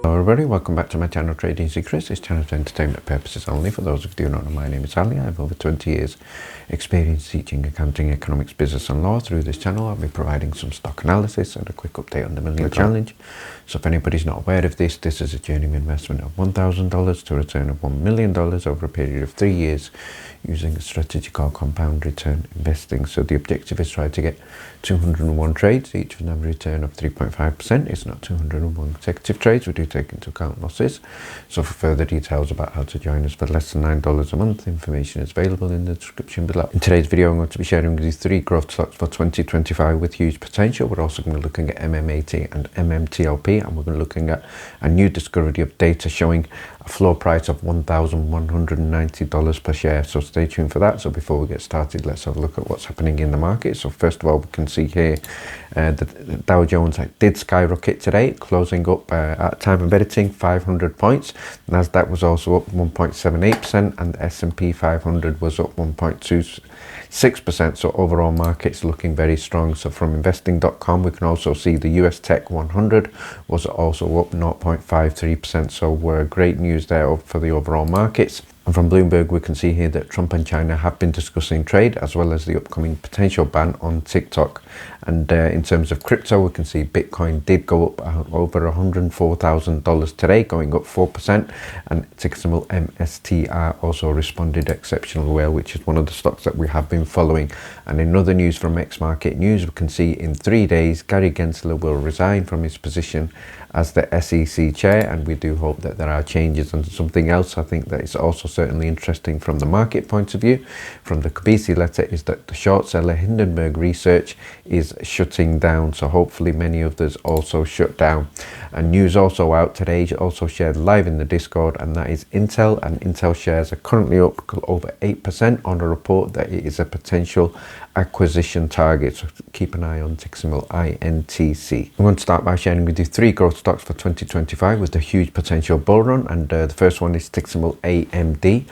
Hello everybody, welcome back to my channel Trading Secrets. This channel is for entertainment purposes only. For those of you who do not know, my name is Ali. I have over 20 years experience teaching accounting, economics, business and law. Through this channel I'll be providing some stock analysis and a quick update on the Million Challenge. So if anybody's not aware of this, this is a journeyman investment of $1,000 to a return of $1 million over a period of 3 years using a strategy called compound return investing. So the objective is try to get 201 trades, each with an average return of 3.5%. It's not 201 consecutive trades, we do take into account losses. So for further details about how to join us for less than $9 a month, information is available in the description below. In today's video I'm going to be sharing with you 3 growth stocks for 2025 with huge potential. We're also going to be looking at MMAT and MMTLP, and we're going to be looking at a new discovery of data showing a floor price of $1,190 per share. So stay tuned for that. So before we get started, let's have a look at what's happening in the market. So first of all, we can see here the Dow Jones did skyrocket today, closing up at time of editing 500 points. Nasdaq was also up 1.78% and the S&P 500 was up 1.26%. So overall markets looking very strong. So from investing.com we can also see the US Tech 100 was also up 0.53%. So great news there for the overall markets. And from Bloomberg, we can see here that Trump and China have been discussing trade as well as the upcoming potential ban on TikTok. And in terms of crypto, we can see Bitcoin did go up over $104,000 today, going up 4%. And ticker symbol MSTR also responded exceptionally well, which is one of the stocks that we have been following. And in other news from X Market News, we can see in 3 days, Gary Gensler will resign from his position as the SEC chair, and we do hope that there are changes. And something else I think that is also certainly interesting from the market point of view from the Kabisi letter is that the short seller Hindenburg Research is shutting down, so hopefully many others also shut down. And news also out today, also shared live in the Discord, and that is Intel, and Intel shares are currently up over 8% on a report that it is a potential acquisition target. So keep an eye on ticker symbol INTC. I'm going to start by sharing with you 3 growth stocks for 2025 with a huge potential bull run, and the first one is ticker symbol AMD.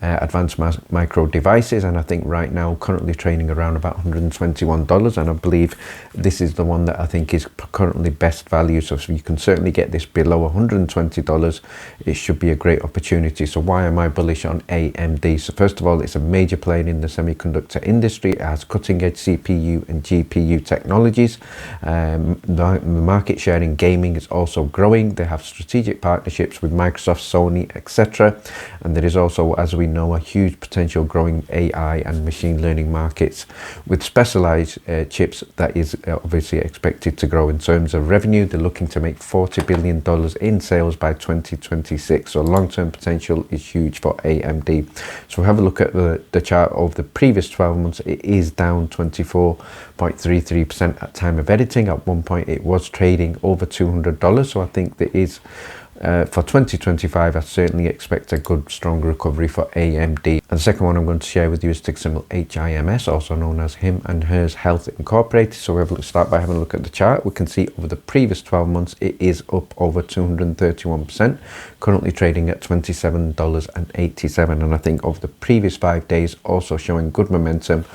Advanced Micro Devices, and I think right now currently trading around about $121, and I believe this is the one that I think is currently best value. So if you can certainly get this below $120, it should be a great opportunity. So why am I bullish on AMD? So first of all, it's a major player in the semiconductor industry. It has cutting edge CPU and GPU technologies. The market share in gaming is also growing. They have strategic partnerships with Microsoft, Sony, etc. And there is also, as we know, a huge potential growing AI and machine learning markets with specialized chips that is obviously expected to grow. In terms of revenue, they're looking to make $40 billion in sales by 2026. So long-term potential is huge for AMD. So have a look at the chart over the previous 12 months. It is down 24.33% at time of editing. At one point it was trading over $200. So I think there is for 2025, I certainly expect a good, strong recovery for AMD. And the second one I'm going to share with you is ticker symbol HIMS, also known as Him and Hers Health Incorporated. So we'll start by having a look at the chart. We can see over the previous 12 months, it is up over 231%, currently trading at $27.87. And I think over the previous 5 days, also showing good momentum,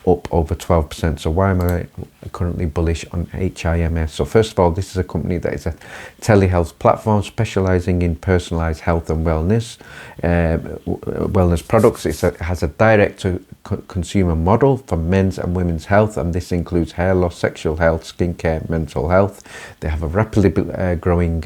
up over 12%. So why am I currently bullish on HIMS? So first of all, this is a company that is a telehealth platform specializing in personalized health and wellness products. It has a direct to consumer model for men's and women's health, and this includes hair loss, sexual health, skincare, mental health. They have a rapidly growing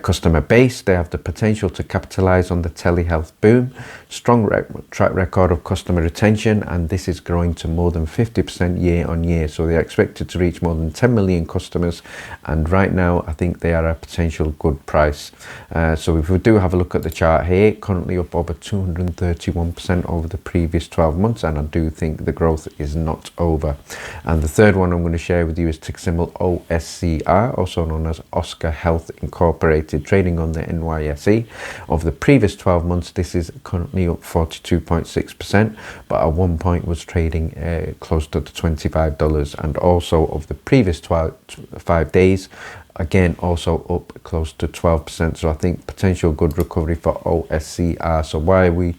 customer base. They have the potential to capitalize on the telehealth boom, strong track record of customer retention, and this is growing to more than 50% year on year. So they're expected to reach more than 10 million customers, and right now I think they are a potential good price. So if we do have a look at the chart here, currently up over 231% over the previous 12 months, and I do think the growth is not over. And the third one I'm going to share with you is ticker symbol OSCR, also known as Oscar Health Incorporated, trading on the NYSE. Over the previous 12 months, this is currently up 42.6%, but at one point was trading close to the $25. And also over the previous 5 days, again also up close to 12%. So I think potential good recovery for OSCR. So why are we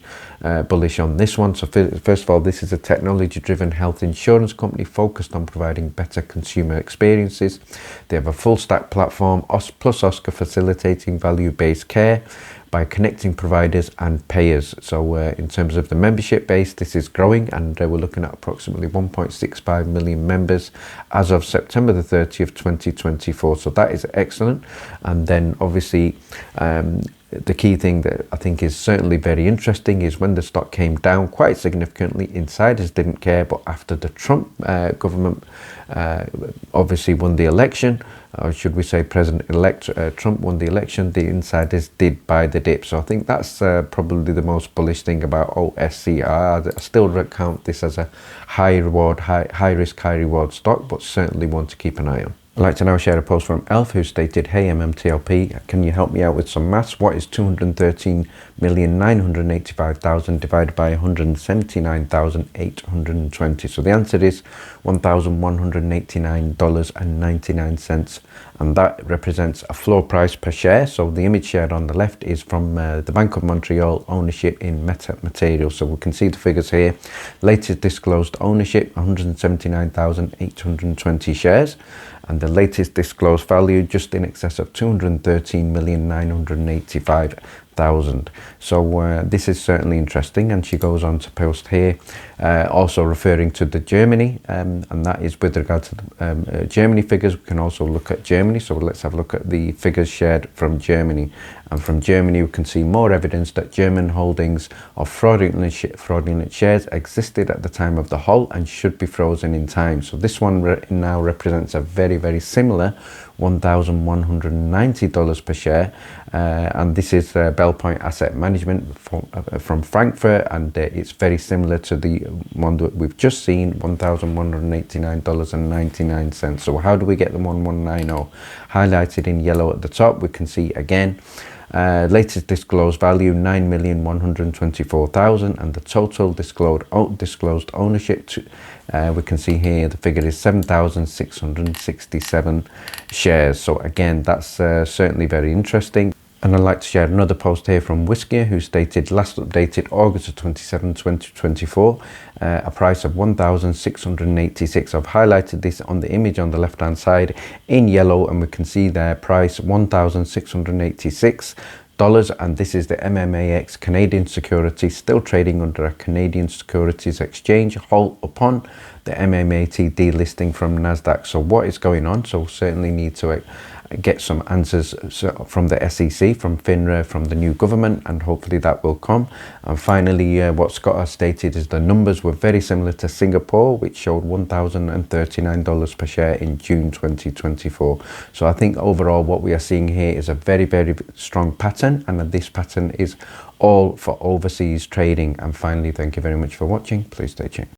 bullish on this one. So first of all, this is a technology-driven health insurance company focused on providing better consumer experiences. They have a full stack platform, plus Oscar, facilitating value-based care by connecting providers and payers. So in terms of the membership base, this is growing, and we're looking at approximately 1.65 million members as of September the 30th, 2024. So that is excellent. And then obviously the key thing that I think is certainly very interesting is when the stock came down quite significantly, insiders didn't care, but after the Trump government obviously won the election, or should we say President-elect Trump won the election, the insiders did buy the dip. So I think that's probably the most bullish thing about OSCR. I still count this as a high risk, high reward stock, but certainly one to keep an eye on. I'd like to now share a post from Elf, who stated, "Hey MMTLP, can you help me out with some maths? What is 213,985,000 divided by 179,820? So the answer is $1,189.99, and that represents a floor price per share. So the image shared on the left is from the Bank of Montreal ownership in MMAT Materials. So we can see the figures here. Latest disclosed ownership, 179,820 shares. And the latest disclosed value just in excess of 213,985,000. So this is certainly interesting. And she goes on to post here, also referring to the Germany, and that is with regard to the Germany figures. We can also look at Germany. So let's have a look at the figures shared from Germany. And from Germany, we can see more evidence that German holdings of fraudulent shares existed at the time of the halt and should be frozen in time. So this one now represents a very, very similar $1,190 per share. And this is Bell Point Asset Management from Frankfurt, and it's very similar to the one that we've just seen, $1,189.99. So how do we get the 1190? Highlighted in yellow at the top, we can see again, latest disclosed value 9,124,000, and the total disclosed ownership we can see here the figure is 7,667 shares. So again, that's certainly very interesting. And I'd like to share another post here from Whiskey, who stated, last updated August of 27, 2024, a price of 1,686. I've highlighted this on the image on the left hand side in yellow, and we can see their price $1,686. And this is the MMAX Canadian security, still trading under a Canadian Securities Exchange, halt upon the MMAT delisting from NASDAQ. So what is going on? So certainly need to get some answers from the SEC, from FINRA, from the new government, and hopefully that will come. And finally, what Scott has stated is the numbers were very similar to Singapore, which showed $1,039 per share in June 2024. So I think overall what we are seeing here is a very, very strong pattern, and this pattern is all for overseas trading. And finally, thank you very much for watching. Please stay tuned.